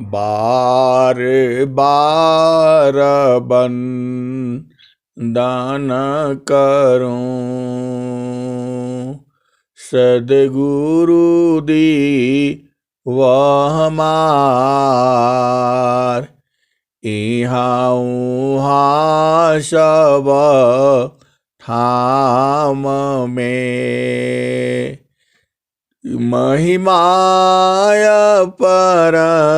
बार बार बंदन करूं, सद्गुरु दी वह हमार। इहाँ उहाँ सब ठाम में, महिमाय परम्पार।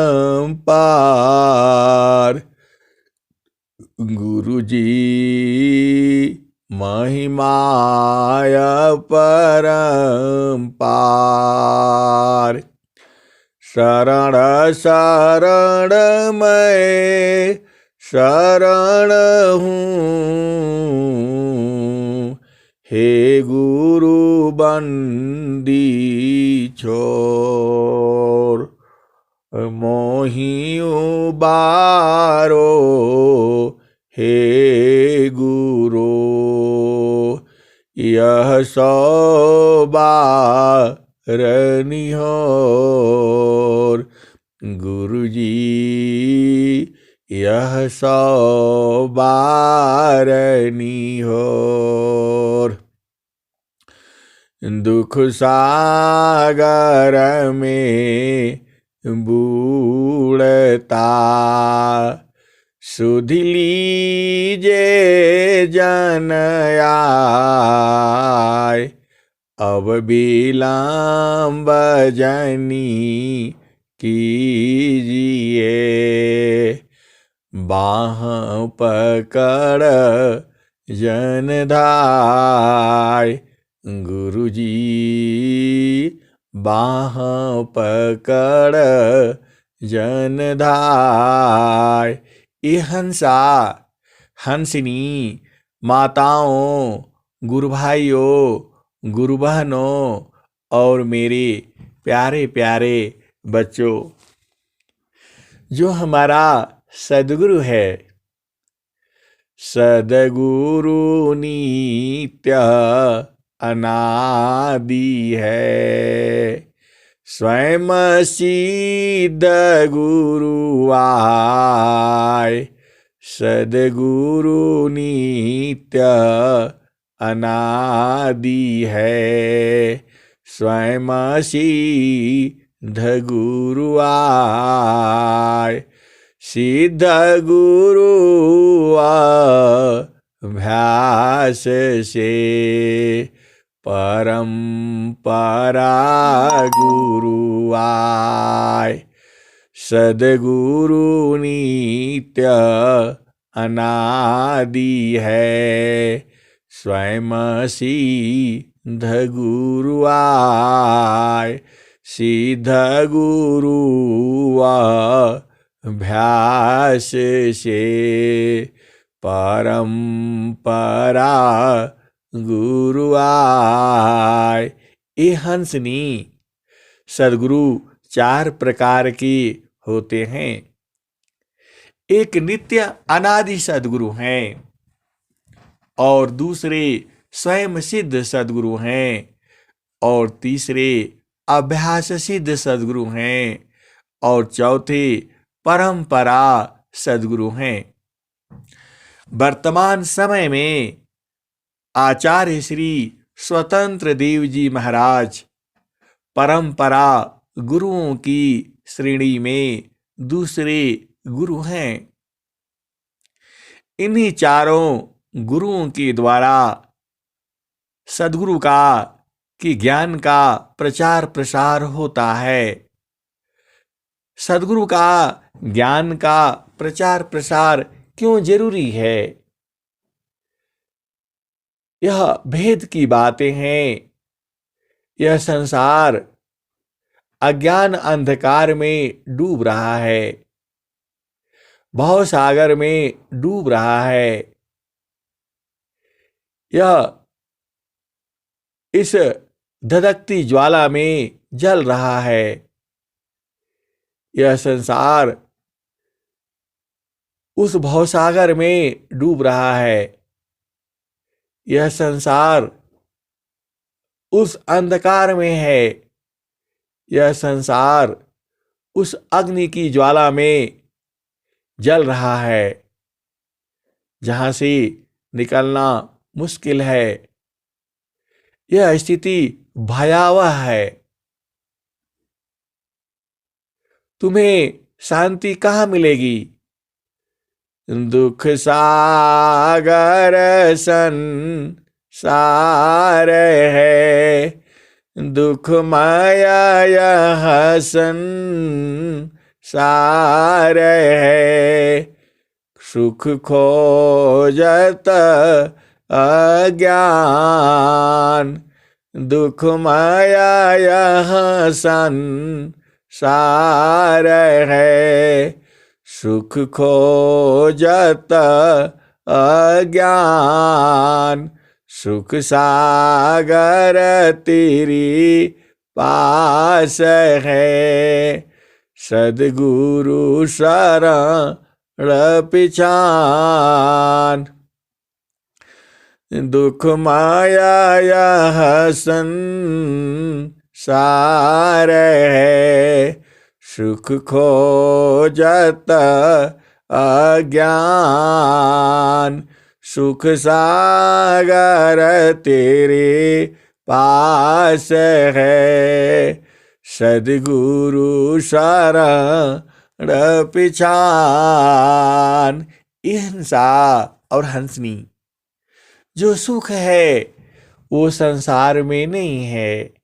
गुरु जी महिमाय परम्पार। शरण शरण मैं शरण हूँ, हे गुरु बंदी छोर। मोहि उबारो हे गुरु, यह सौ बार निहोर। गुरु जी यह सौ बार निहोर। दुख सागर में बूढ़ता, सुध लीजे जन आय। अब विलंब जनी कीजिए, बाह पकड़ जन धाय। गुरु जी बाह पकड़ जन धाय। ये हंसा हंसिनी माताओं, गुरु भाइयों, गुरु बहनों और मेरे प्यारे प्यारे बच्चों, जो हमारा सद्गुरु है, सद्गुरु नित्य अनादि है। स्वयं सिद्ध गुरु आय, सद्गुरु नित्य अनादि है। स्वयं सिद्ध गुरु आय, सिद्ध गुरु अभ्यास से परम्परा गुरु आय। सद्गुरु नित्य अनादि है। स्वयं सिद्ध गुरु आय, सिद्ध गुरु अभ्यास से परम्परा गुरु आय। ये हंसनी सद्गुरु चार प्रकार के होते हैं। एक नित्य अनादि सद्गुरु हैं और दूसरे स्वयं सिद्ध सद्गुरु हैं और तीसरे अभ्यास सिद्ध सद्गुरु हैं और चौथे परंपरा सद्गुरु हैं। वर्तमान समय में आचार्य श्री स्वतंत्र देव जी महाराज परंपरा गुरुओं की श्रेणी में दूसरे गुरु हैं। इन्हीं चारों गुरुओं के द्वारा सद्गुरु की ज्ञान का प्रचार प्रसार होता है। सद्गुरु का ज्ञान का प्रचार प्रसार क्यों जरूरी है? यह भेद की बातें हैं। यह संसार अज्ञान अंधकार में डूब रहा है, भवसागर में डूब रहा है। यह इस धधकती ज्वाला में जल रहा है। यह संसार उस भवसागर में डूब रहा है। यह संसार उस अंधकार में है। यह संसार उस अग्नि की ज्वाला में जल रहा है, जहां से निकलना मुश्किल है। यह स्थिति भयावह है। तुम्हें शांति कहाँ मिलेगी? दुख सागर संसार है, दुख माया यह संसार है। सुख खोजत अज्ञान, दुख माया यह संसार है। सुख खोजत अज्ञान, सुख सागर तेरी पास है। सद्गुरु शरण पिछान, दुख माया यह संसार है। सुख खोजत अज्ञान, सुख सागर तेरे पास है। सद्गुरु शरण पिछान। हिंसा और हंसनी, जो सुख है वो संसार में नहीं है।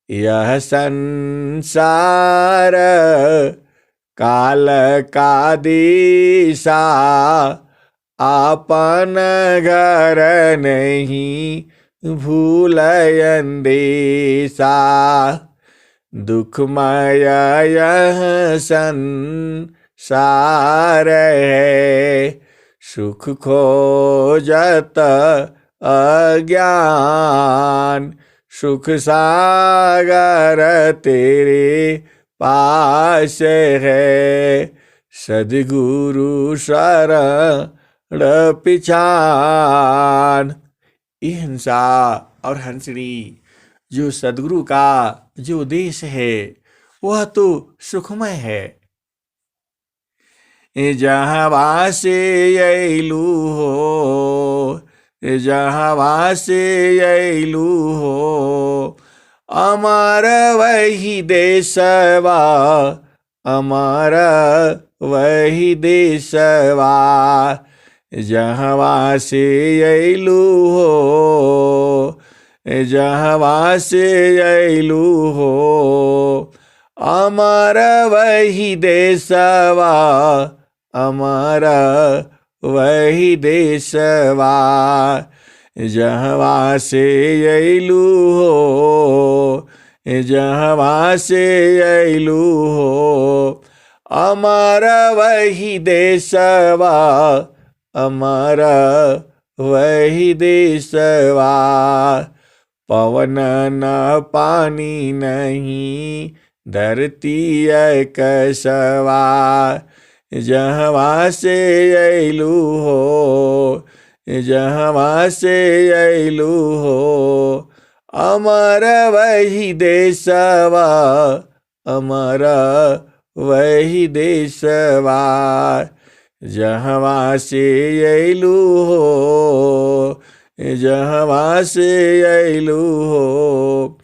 यह संसार काल का दिशा, आपन घर नहीं भूलयन देसा। दुखमय यह संसार है, सुख खोजत अज्ञान। सुख सागर तेरे पास है। सद्गुरु शरण पिछान। हिंसा और हंसनी, जो सद्गुरु का जो देश है वह तो सुखमय है। जहाँ वासे अइलू हो, जहाँ वासे अइलू हो, अमर वही देशवा, अमर वही देशवा। जहाँ वासे अइलू हो, जहाँ वासे अइलू हो, अमर वही देशवा, अमर वही देशवा। जहाँ से अइलू हो, जहाँ से अइलू हो, अमर वही देशवा, अमर वही देशवा। पवन न पानी नहीं, धरती कसवा। जहाँ से अइलू हो, जहाँ से अइलू हो, अमर वही देशवा, अमर वही देशवा। जहाँ से अइलू हो, जहाँ से अइलू हो,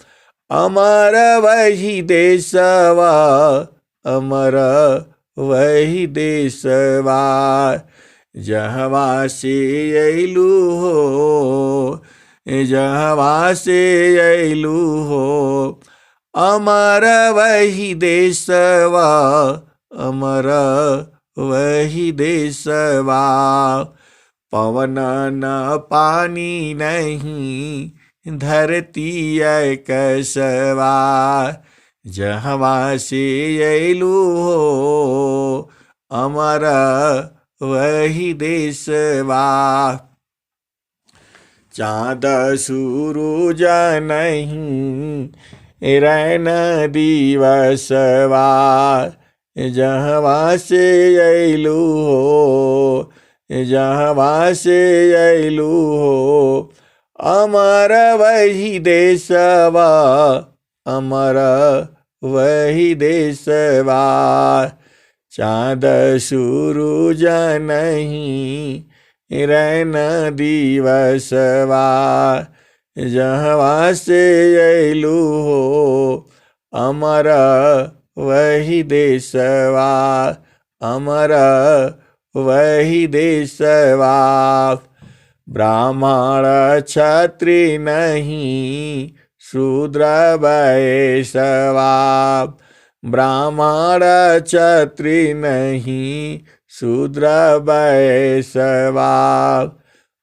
अमर वही देशवा, अमर वही देशवा। जहाँ से अइलू हो, जहाँ से अइलू हो, अमर वही देशवा, अमर वही देशवा। पवन न पानी नहीं, धरती कसवा। जहाँ से अइलू हो, अमर वही देशवा। चाँद सूरज नहीं, रैन दिवसवा। जहाँ से अइलू हो, जहाँ से अइलू हो, अमर वही देशवा, अमर वही देशवा। चाँद सूरज नहीं रैन दिवसवा। जहवा से अयलू हो अमर वही देशवा। अमर वही देशवा। ब्राह्मण क्षत्रिय नहीं शूद्र वैश्यवा। ब्राह्मण क्षत्रिय नहीं शूद्र वैश्यवा।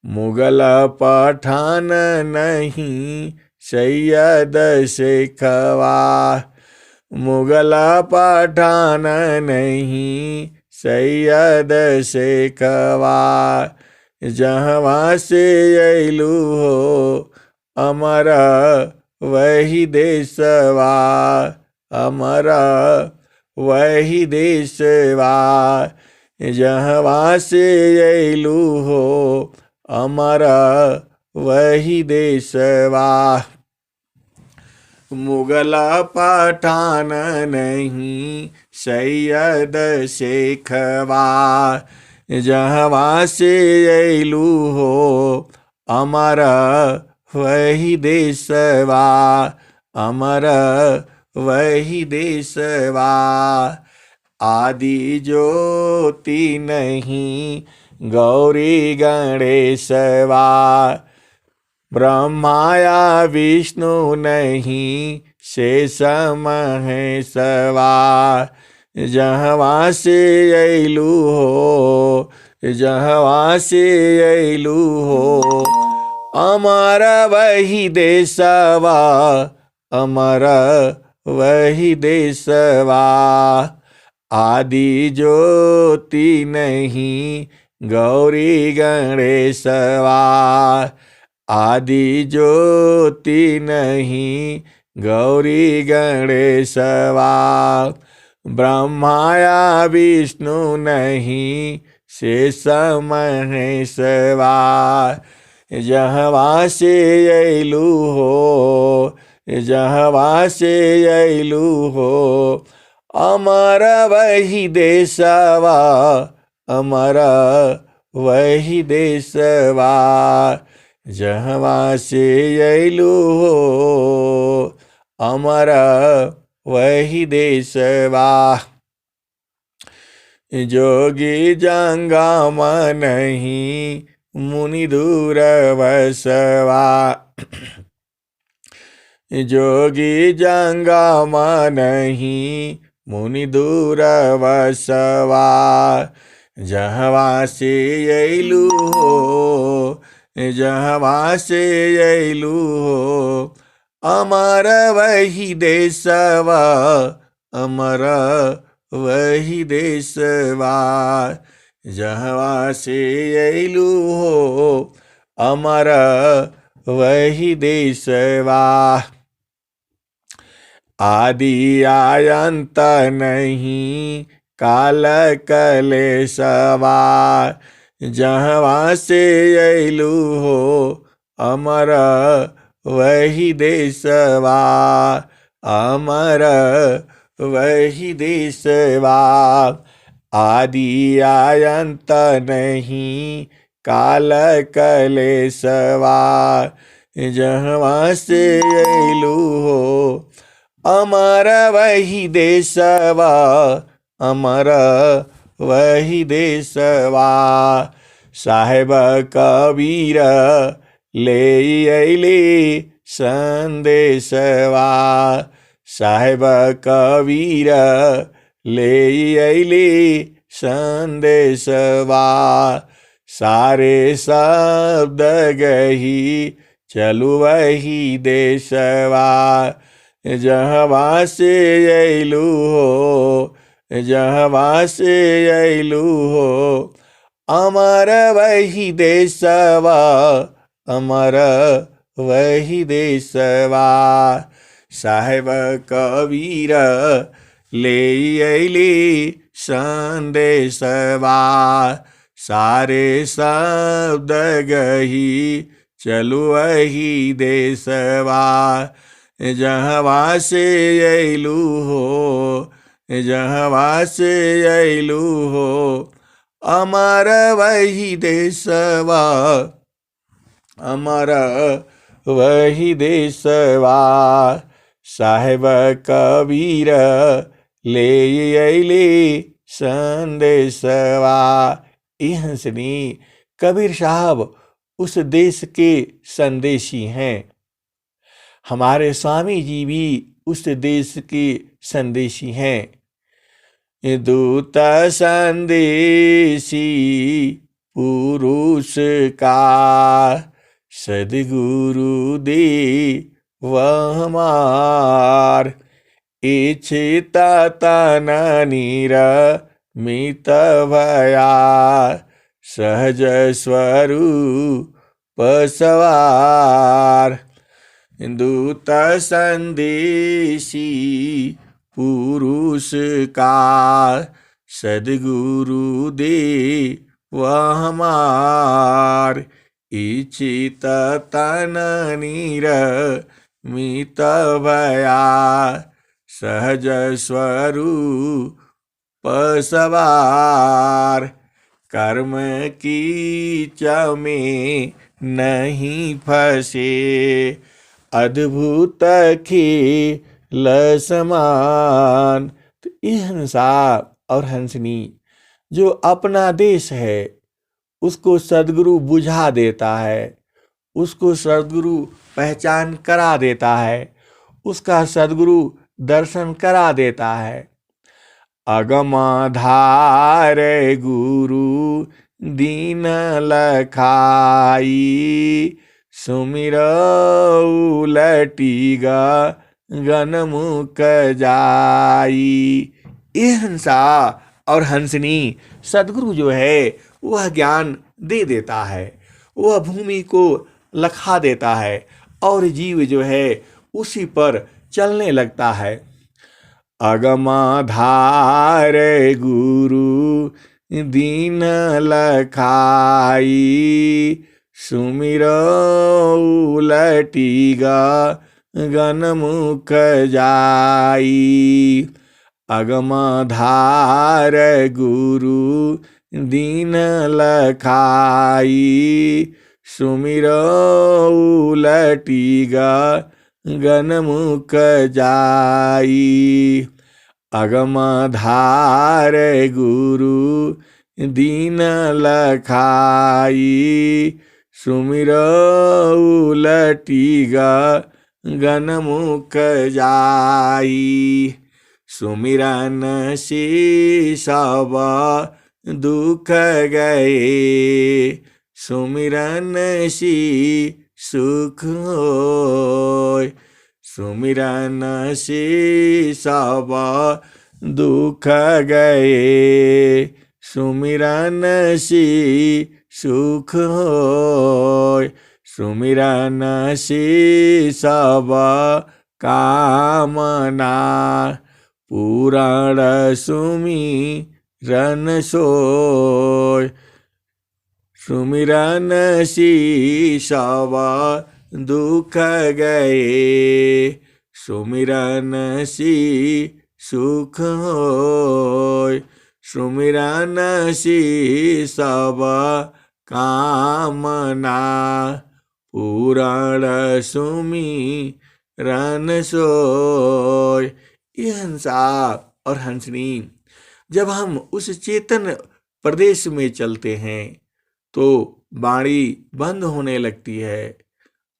मुगल पठान नहीं सैयद शेखवा। मुगल पठान नहीं सैयद शेखवा। जहवा से अयलू हो अमर वही देशवा। अमर वही देशवा। जहवा से अयलू हो अमर वही देशवा। मुगल पठान नहीं सैयद शेखवा। जहवा से अयलू हो अमर वही देशवा। अमर वही देशवा। आदि ज्योति नहीं गौरी गणेशवा। ब्रह्माया विष्णु नहीं शेष महेशवा। जहवा से अयलू हो जहवा से अयलू हो अमर वही देशवा। अमर वही देशवा। आदि ज्योति नहीं गौरी गणेशवा। आदि ज्योति नहीं गौरी गणेशवा। ब्रह्माया विष्णु नहीं शेष महेशवा। जहवा से अयलू हो जहवा से अयलू हो अमर वही देशवा। अमर वही देशवा। जहवा से अयलू हो अमर वही देशवा। जोगी जंगम नहीं मुनि दूर वसवा। जोगी जंगम नहीं मुनि दूर वसवा। जहवा से अयलू हो जहवा से अयलू हो अमर वही देशवा। अमर वही देशवा। जहवा से अयलू हो अमर वही देशवा। आदि आयंत नहीं काल कलेशवा। जहवा से अयलू हो अमर वही देशवा। अमर वही देशवा। आदि आयंत नहीं काल कलेशवा। जहवा से अयलू हो अमर वही देशवा। अमर वही देशवा। साहेब कबीर ले अयले संदेशवा। साहेब कबीर ले अयले संदेशवा। सारे शब्द गही चलु वही देशवा। जहवा से अयलू हो जहवा से अयलू हो अमर वही देशवा। अमर वही देशवा। साहेब कबीर ले अयले संदेशवा। सारे शब्द गही चलु वही देशवा। जहवा से अइलू हो, जहवा से अइलू हो, अमर वही देशवा, अमर वही देशवा। साहेब कबीर ले अइले संदेशवा। ये हंसनी कबीर साहब उस देश के संदेशी हैं। हमारे स्वामी जी भी उस देश के संदेशी हैं। दूत संदेशी पुरुष का, सद्गुरु दे वह हमार। इच्छित तन निरमित भया, सहज स्वरूप सवार। दूत संदेशी पुरुष का, सद्गुरु दे वह हमार। इच्छित तन निरमित भया, सहज स्वरूप सवार। कर्म कीच में नहीं फंसे, अद्भुत खेल समान। तो ये हंसा और हंसनी जो अपना देश है उसको सद्गुरु बुझा देता है, उसको सद्गुरु पहचान करा देता है, उसका सद्गुरु दर्शन करा देता है। अगमाधार गुरु दीन लखाई, सुमिरऊ लटीगा गनमुख जाई। ये हंसा और हंसनी सद्गुरु जो है वह ज्ञान दे देता है, वह भूमि को लखा देता है और जीव जो है उसी पर चलने लगता है। अगमाधार गुरु दीन लखाई, सुमिरऊ लटीगा गनमुख जाई। अगमाधार गुरु दीन लखाई, सुमिरऊ लटीगा गनमुख जाई। अगमाधार गुरु दीन लखाई, सुमिरऊ लटीगा गनमुख जाई। सुमिरन से सब दुख गए, सुमिरन से सुख होय। सुमिरन से सब दुख गए, सुमिरन से सुख होय। सुमिरन से सब कामना, पुराण सुमिरन सोय। सुमिरन से सब दुख गए, सुमिरन से सुख होय। सुमिरन से सब कामना, पुराण सुमिरन सोय। ये हंसा और हंसनी जब हम उस चेतन प्रदेश में चलते हैं तो वाणी बंद होने लगती है,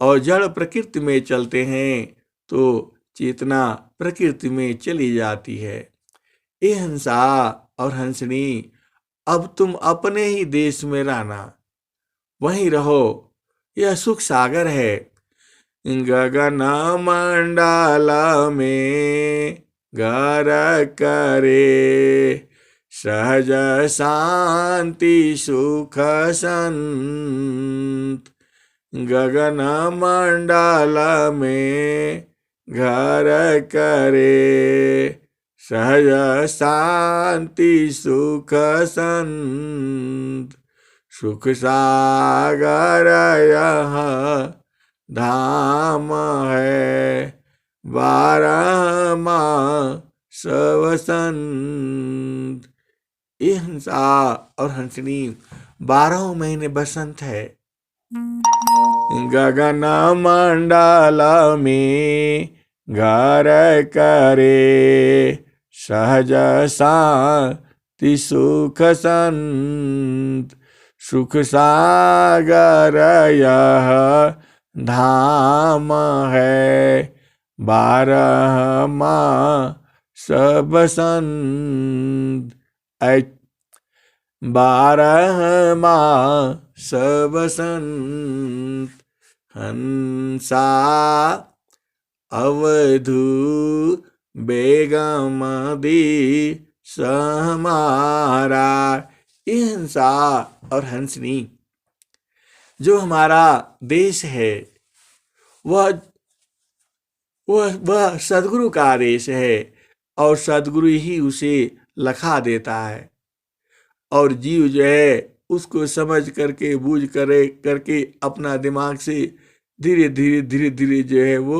और जड़ प्रकृति में चलते हैं तो चेतना प्रकृति में चली जाती है। ये हंसा और हंसनी अब तुम अपने ही देश में रहना, वहीं रहो, यह सुख सागर है। गगन मंडल में घर करे, सहज शांति सुख संत। गगन मंडल में घर करे, सहज शांति सुख संत। सुख सागर यह धाम है, 12 मास वसंत। ये हंसा और हंसनी 12 महीने बसंत है। गगन मंडल में घर करे सहज शांति सुख संत। सुख सागर यह धाम है 12 मास बसंत। 12 मास बसंत। हंसा अवधू बेगमदी समारा। ये हंसा और हंसनी जो हमारा देश है वह सदगुरु का आदेश है और सदगुरु ही उसे लखा देता है। और जीव जो है उसको समझ करके बूझ करके अपना दिमाग से धीरे धीरे जो है वो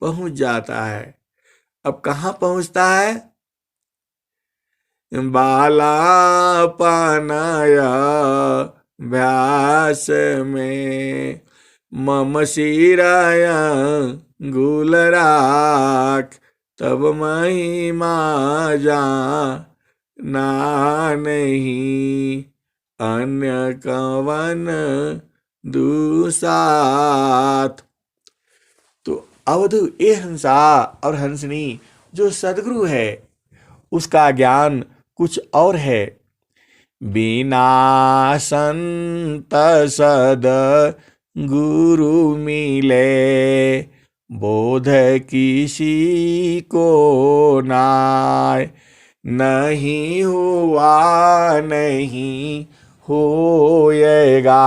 पहुंच जाता है। अब कहाँ पहुंचता है? बालापनाया व्यास में मम सिराया गुलराख। तब महिमा जा ना नहीं अन्य कवन दुसाथ। तो अवधु ये हंसा और हंसनी जो सदगुरु है उसका ज्ञान कुछ और है। बिना संत सद गुरु मिले बोध किसी को नाय। नहीं हुआ नहीं होएगा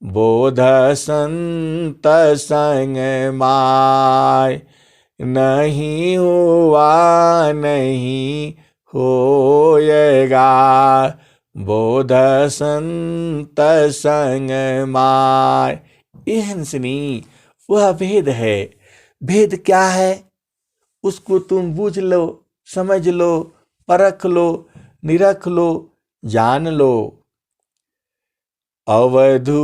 बोध संत संग माय। नहीं हुआ नहीं होएगा बोध संत संग माय। ये हंसनी वह भेद है। भेद क्या है उसको तुम बूझ लो, समझ लो, परख लो, निरख लो, जान लो। अवधू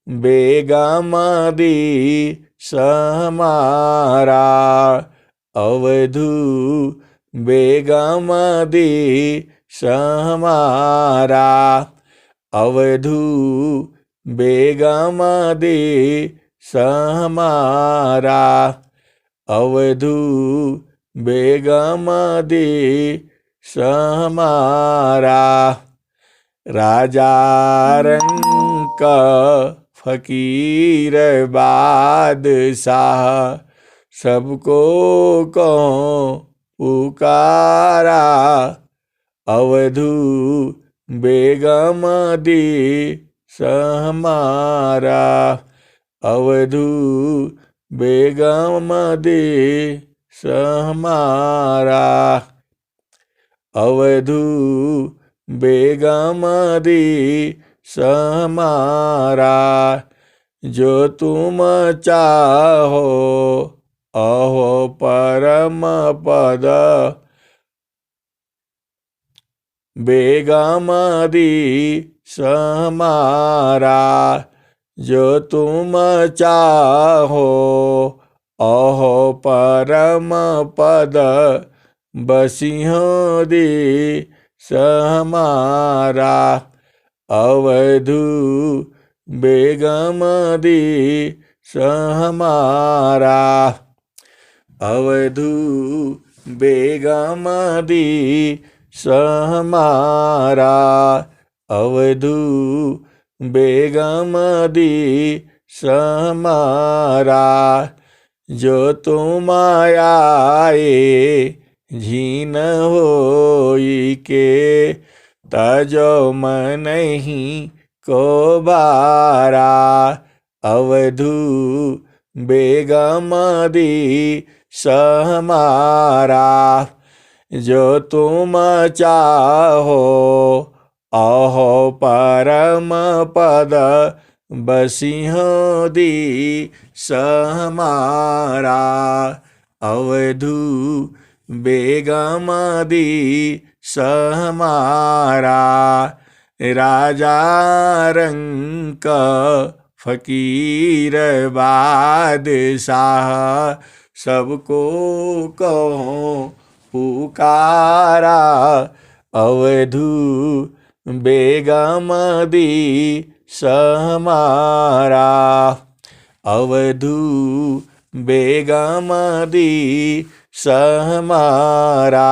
बेगमदी समारा। अवधू बेगमदी समारा। अवधू बेगमदी समारा। अवधू बेगमदी समारा। राजा रंक फकीर बादशाह सबको को पुकारा। अवधू बेगमदी समारा। अवधू बेगमदी समारा। अवधू बेगमदी समारा। जो तुम चाहो अहो परम पद बेगमदी समारा। जो तुम चाहो अहो परम पद बसिहों दी समारा। अवधू बेगमदी समारा। अवधू बेगमदी समारा। अवधू बेगमदी समारा। जो तुम आए झीन होई के तजो मनहि को बारा। अवधू बेगमदी समारा। जो तुम चाहो अहो परम पद बसिहो दी सहमारा। अवधू बेगमदी सहमारा। राजा रंक फकीर बादशाह सबको कहो पुकारा। अवधू बेगमदी सहमारा। अवधू बेगमदी सहमारा।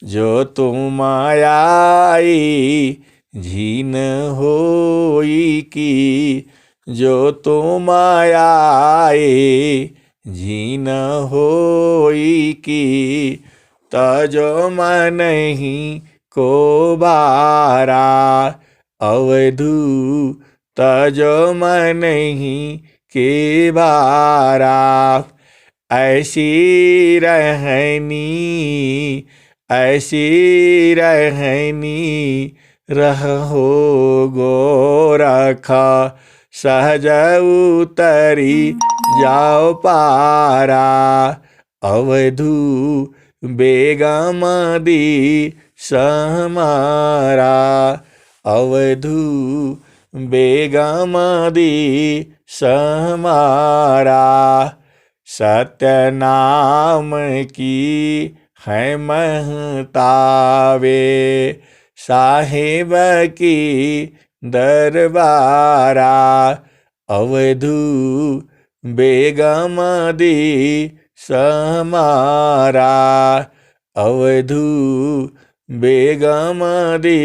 जो तुम आई झीन होई की। जो तुम आए झीन होई की। तजो मनहि को बारा। अवधू तजो मनहि के बारा। ऐसी रहनी रहो गोरखा। सहज उतरी जाओ पारा। अवधू बेगमदी सहमारा। अवधू बेगमदी सहमारा। सत्य नाम की है महतावे। साहेब की दरबारा। अवधू बेगमदी सहमारा। अवधू बेगमदी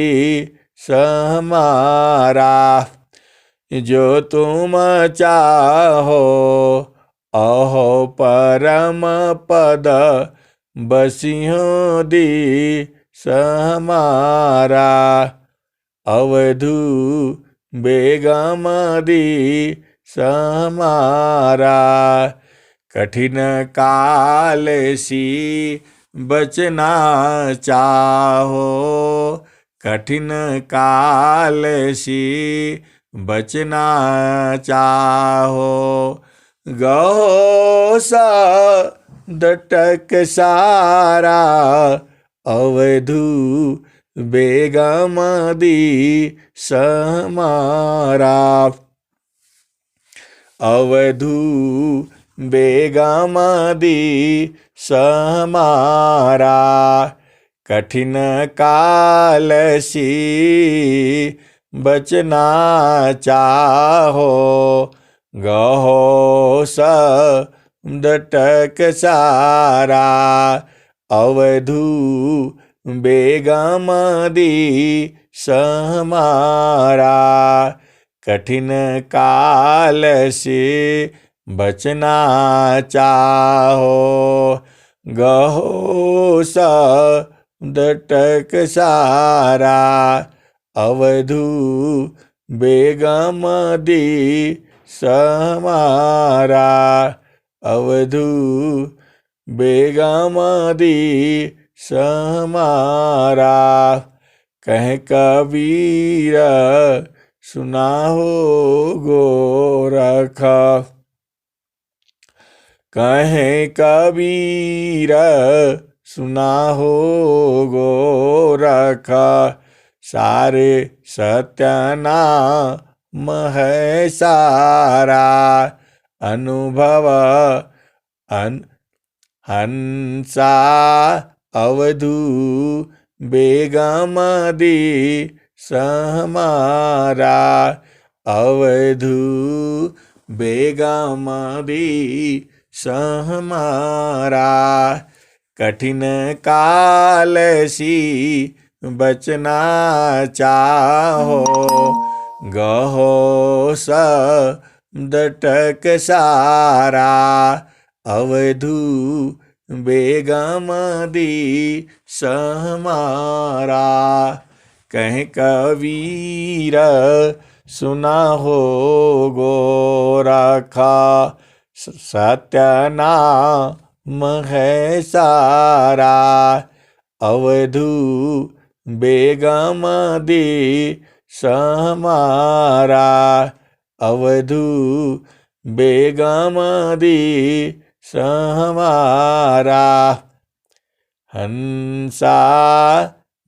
सहमारा। जो तुम चाहो अहो परम पद। बसिहो दी सहमारा। अवधू बेगमदी सहमारा। कठिन काल सी बचना चाहो। कठिन काल सी बचना चाहो। गहो सा दटक सारा। अवधू बेगमदी सहमारा। अवधू बेगमदी सहमारा। कठिन काल सी बचना चाहो। गहो सा दटक सारा। अवधू बेगमदी सहमारा। कठिन काल से बचना चाहो। गहो सा दटक सारा। अवधू बेगमदी सहमारा। अवधू बेगमदी सहमारा। कह कबीर सुना हो गोरख। कहे कबीर सुना हो गोरख। सारे सत्यनाम है सारा। अनुभव हंसा अवधू बेगमदी सहमारा। अवधू बेगमदी सहमारा। कठिन काल सी बचना चाहो। गहो सा दटक सारा। अवधू बेगमदी सहमारा। कह कबीर सुना हो गोरखा। सत्यनाम है सारा। अवधू बेगमदी सहमारा। अवधू बेगमदी सहमारा। हंसा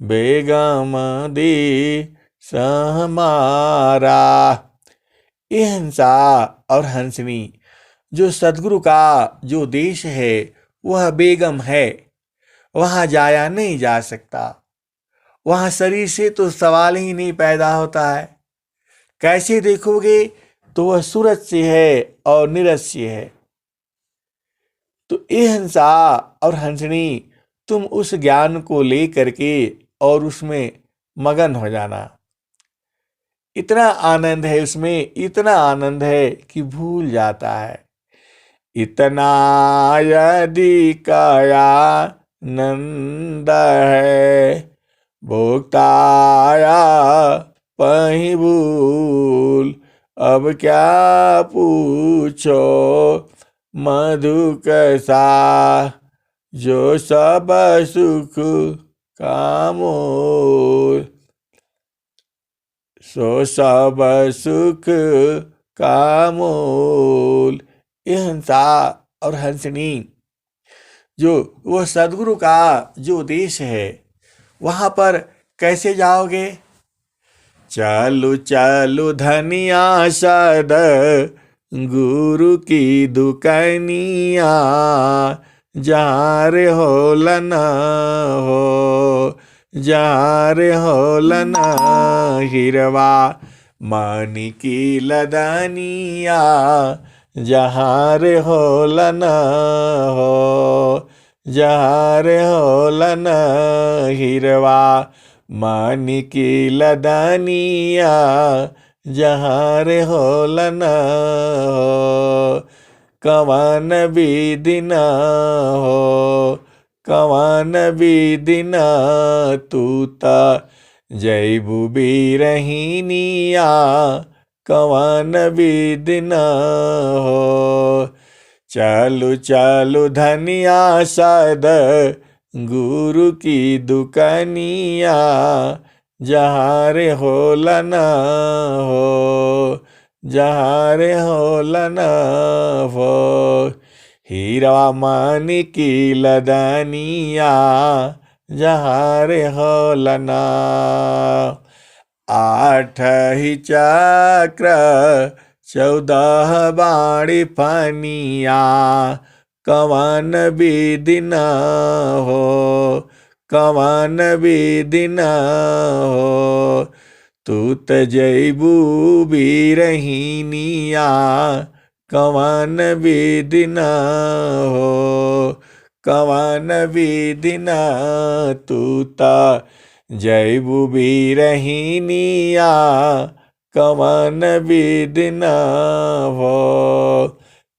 बेगमदी सहमारा। ये हंसा और हंसनी जो सदगुरु का जो देश है वह बेगम है, वहां जाया नहीं जा सकता। वहां शरीर से तो सवाल ही नहीं पैदा होता है। कैसे देखोगे तो वह सूरज से है और नीरज से है। तो ये हंसा और हंसनी तुम उस ज्ञान को ले करके और उसमें मगन हो जाना। इतना आनंद है उसमें, इतना आनंद है कि भूल जाता है। इतना यदि काया नंद है भोक्ताया पही भूल। अब क्या पूछो मधु कैसा जो सब सुख का मोल। सो सब सुख का मोल। ये हंसा और हंसनी जो वो सदगुरु का जो देश है वहां पर कैसे जाओगे? चलो चलो धनिया सद गुरु की दुकानिया जहाँ रे हो लना हो, जहाँ रे हो लना हिरवा मानी की लदानिया जहाँ रे हो लना हो, जहाँ रे हो लना हिरवा मानी की लदानिया जहाँ रे हो लना हो। कवन भी दिना हो, कवन भी दिना तूता जैबू भी रहीनिया कवन भी दिना हो। चालू चालू धनिया सद गुरु की दुकानिया जहाँ रे हो लना हो, जहाँ रे हो लना हो। हीरा मानी की लदानिया जहाँ रे हो लना। आठ ही चक्र 14 बाणी फनिया कवन भी दिना हो, कवन भी दिना हो। तू तजैबू भी रहीनिया कवन भी दिना हो, कवन भी दिना तूता जैबू भी रहीनिया कवन भी दिना हो,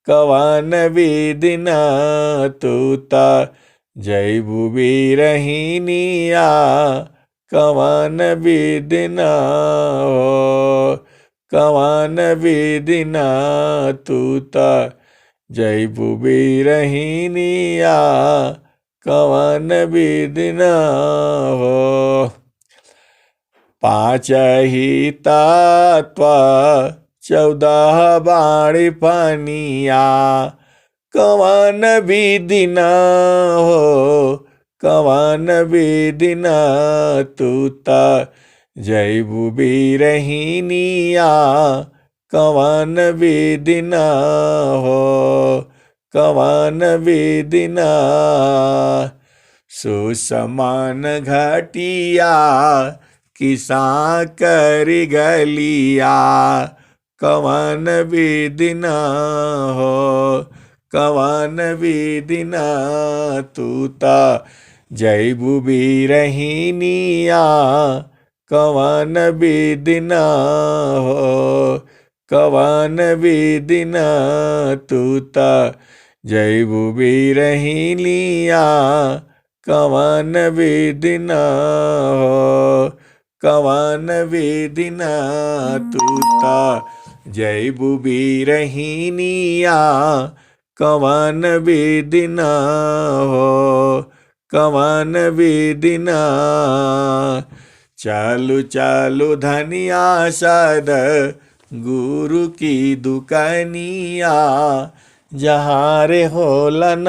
कवन भी दिना तूता जैबू भी रहीनिया कवन भी दिना हो, कवन भी दिना तूता जैबू भी रहीनिया कवन भी दिना हो। 5 ही तत्व 14 बाणी फनिया कवन भी दिना हो, कवन भी दिना तूता जैबू भी रहीनिया कवन भी दिना हो, कवन भी दिना। सुसमान घटिया किसा करी गलिया कवन भी दिना हो, कवन भी दिना तूता जैबू भी रहीनिया कवन भी दिना हो, कवन भी दिना तूता जैबू भी रहीनिया कवन भी दिना हो, कवन भी दिना तूता जैबू भी रहीनिया कवन भी दिना हो, कवन भी दिना। चालू चालू धनिया सद गुरु की दुकानिया, जहाँ रे होलन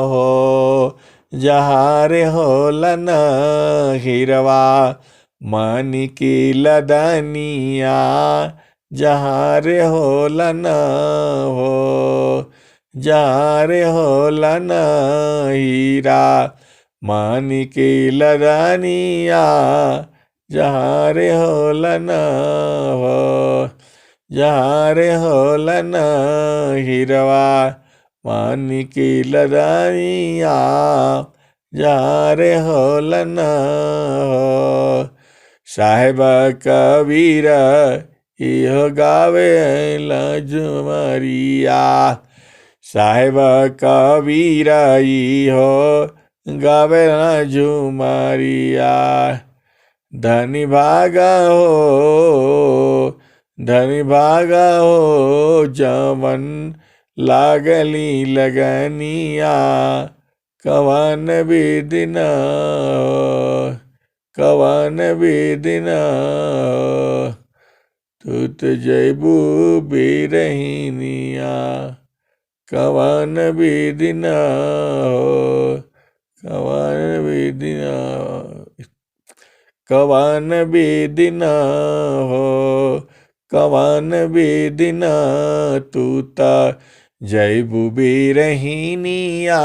हो, जहाँ रे होलन हिरवा मन की लदनिया, जहाँ रे होलन हो, जहाँ रे होलन हीरा मन की लदनिया, जहाँ रे होलन हो, जहाँ रे होलन हिरवा मन की लदनिया, जहाँ रे होलन हो। साहेब कबीर इहो गावे लजुमरिया, साहेब कबीर इहो गावे लजुमरिया। धनी भागा हो, धनी भागा हो, जवन लागली लगनिया, कवन बिदिन हो, कवन बिदिन हो, तुत जैबू बिरहिनिया, कवन बिदिन हो, कवन बिदिन हो, कवन बिदिन हो, कवन बिदिन तूता जैबू बिरहिनिया,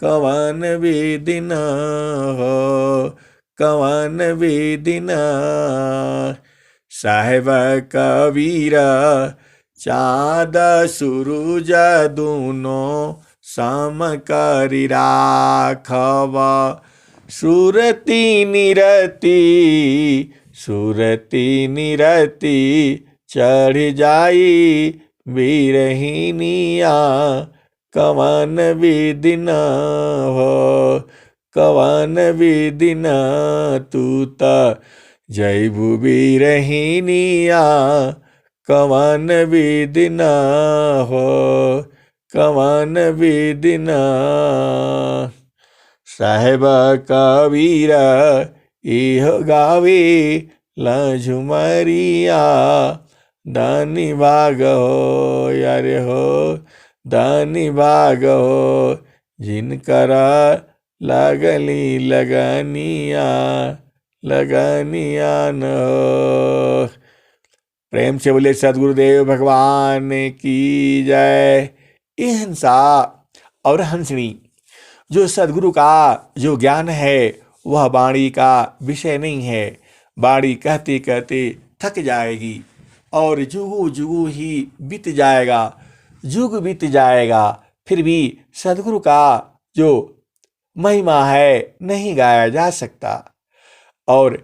कवन बिदिन हो, कवन बिदिन। साहेब कबीर चाँद सूरज दूनों सम करि राखब, सुरती निरती, सुरती निरती चढ़ जाई बिरहिनिया, कवन बिदिन हो, कवन बिदिन तूता जैबू बिरहिनिया, कवन बिदिन हो, कवन बिदिन। साहेब कबीर इहो गावे लझुमरिया, धनी भाग हो यारे हो, धनी भाग हो, जिनकर लगली लगनिया, लगनिया न हो। प्रेम से बोले सदगुरुदेव भगवान की जय। ये हंसा और हंसनी, जो सदगुरु का जो ज्ञान है वह वाणी का विषय नहीं है। वाणी कहते कहते थक जाएगी और जुगु जुगु ही बीत जाएगा, जुग बीत जाएगा, फिर भी सदगुरु का जो महिमा है नहीं गाया जा सकता। और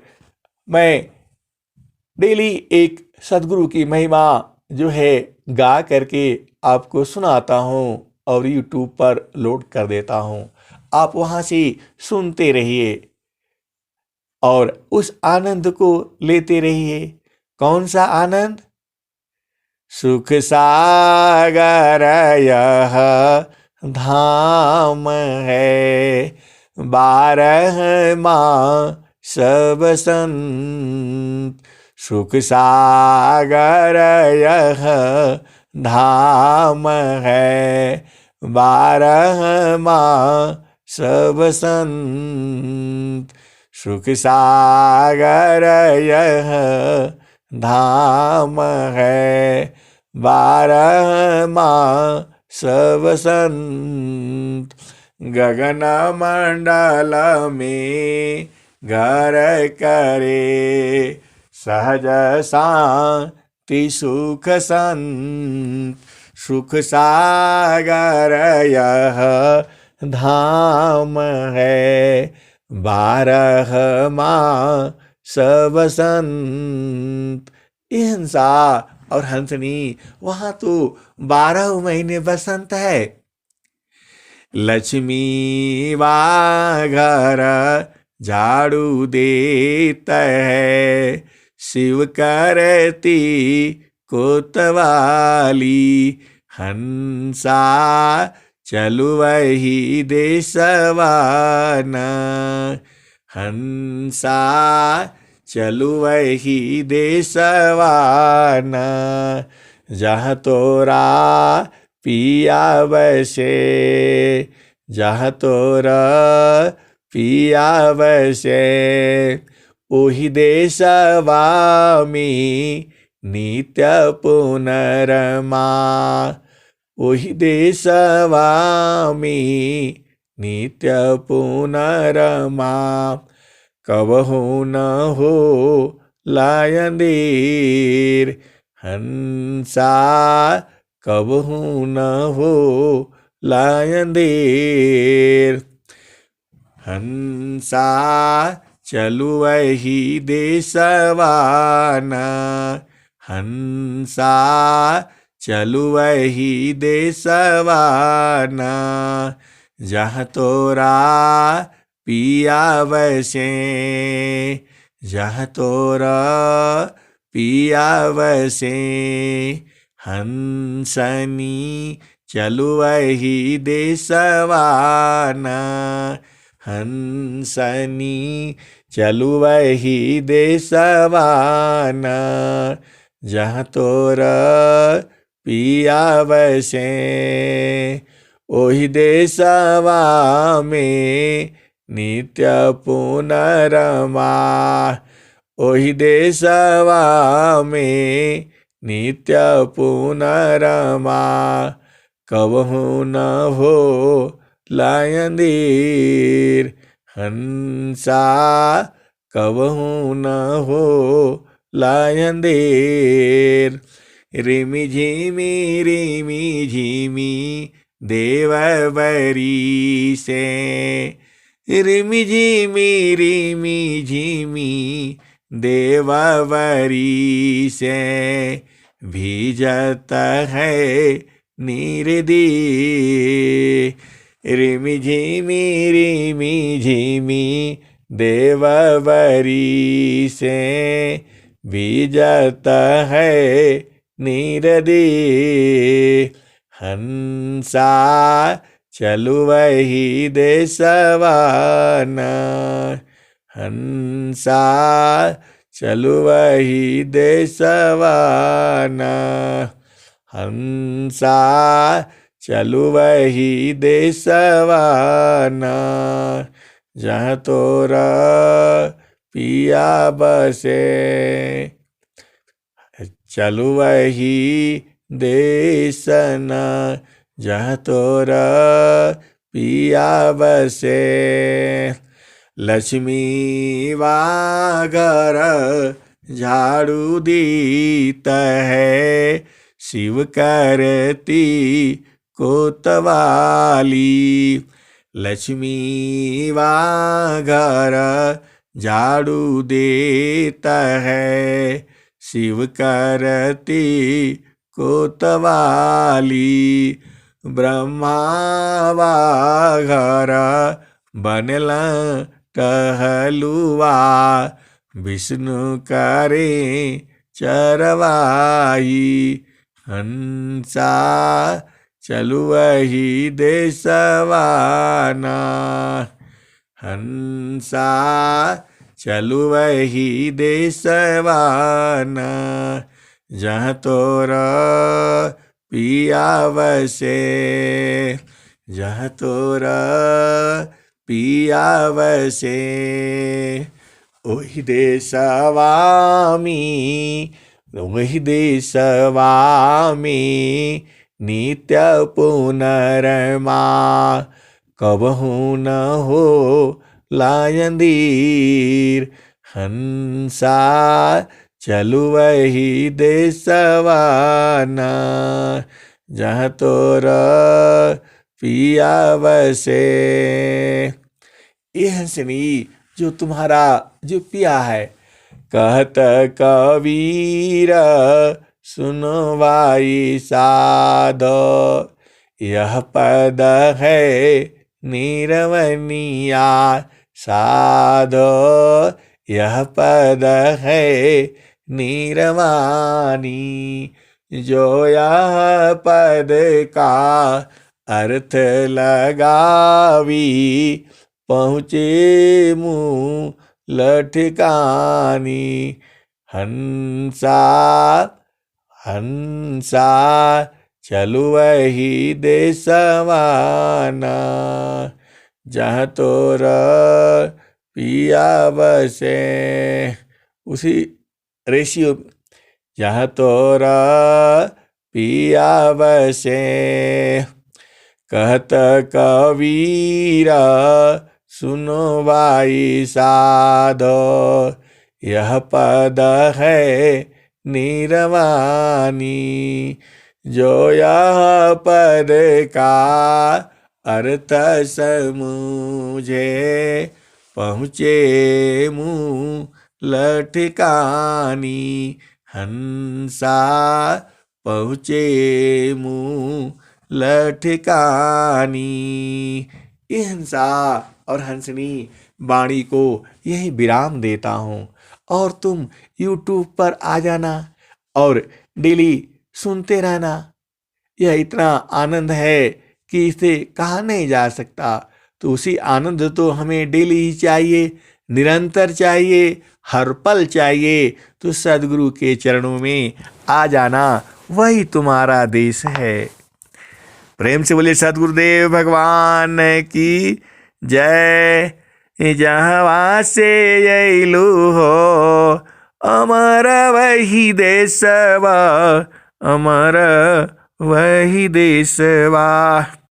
मैं डेली एक सदगुरु की महिमा जो है गा करके आपको सुनाता हूँ और यूट्यूब पर लोड कर देता हूँ। आप वहाँ से सुनते रहिए और उस आनंद को लेते रहिए। कौन सा आनंद? सुख सागर यह धाम है, 12 मास बसंत। सुख सागर यह धाम है, 12 मास बसंत। सुख सागर यह धाम है, 12 मास बसंत। गगन मंडल में घर करे, सहज शांति सुख संत। सुख सागर यह धाम है, 12 मास बसंत। हंसा और हंसनी, वहाँ तो 12 महीने बसंत है। लक्ष्मी वाघर झाड़ू देता है, शिव करती कोतवाली। हंसा चलु वही देशवाना, हंसा चलु वही देशवान, जहाँ तोरा पिया बसे, जहाँ तोरा पिया बसे, ओहि देशवा में नित्य पुनरमा, ओहि देशवा में नित्य पुनरमा, कबहु न हो लायंदीर हंसा, कबहु न हो लायंदीर हंसा, चलु वही देशवान, हंसा चलु वही देशवान, जहाँ तोरा पिया बसे, जहाँ तोरा पिया बसे, हंसनी चलु वही देशवान, हंसनी चलु वही देशवान, जहाँ तोरा पिया बसे, ओहि देशवा में नित्य पुनरमा, ओहि देशवा में नित्य पुनरमा, कबहु न हो लायंदीर हंसा, कबहु न हो लायंदीर, रिमि झिमी देवबरी से, रिमि झिमी देवबरी से, भीजत है निरदी, रिमि झिमी देवबरी से, भीजत है निरदी, हंसा चलु वही देशवान, हंसा चलु वही देशवान, हंसा चलु वही देशवान, जहाँ तोरा पिया बसे, चलु वही देशन, जहाँ तोरा पिया बसे, लक्ष्मी वागर झाड़ू दीत है, शिव करती कोतवाली, लक्ष्मी वागर झाड़ू देता है, शिव करती कोतवाली, ब्रह्मा वाघर बनला टहलुआ, विष्णु करे चरवाई, हंसा चलु वही देशवान, हंसा चलु वही देशवान, जहाँ तोरा पिया बसे, जहाँ तोरा पिया बसे, ओहि देशवा में, ओहि देशवा में नित्य पुनरमा, कबहु न हो लायंदीर हंसा चलु वही देशवान, जहाँ तोरा पिया बसे। ये हंसनी जो तुम्हारा जो पिया है, कहत कबीर सुनो भाई साधो, यह पद है निरवनिया साधो, यह पद है निरवानी, जो यह पद का अर्थ लगावी, पहुँचे मुँह लठकानी। हंसा हंसा चलु वही देशवाना, जहाँ तोर पिया बसे। उसी रेशियो, जहाँ तोरा पिया बसे। कहत कबीरा सुनो भाई साधो, यह पद है निरवानी। जो यह पद का अर्थ समझे, पहुँचे मुँह लठकानी। हंसा पहुँचे मुँह लठकानी। ये हंसा और हंसनी वाणी को यही विराम देता हूँ, और तुम YouTube पर आ जाना और डेली सुनते रहना। यह इतना आनंद है कि इसे कहा नहीं जा सकता। तो उसी आनंद तो हमें डेली ही चाहिए, निरंतर चाहिए, हर पल चाहिए। तो सद्गुरु के चरणों में आ जाना, वही तुम्हारा देश है। प्रेम से बोलिए सद्गुरुदेव भगवान की जय। जहाँ से अइलू हो, अमर वही देशवा, अमर वही देशवा।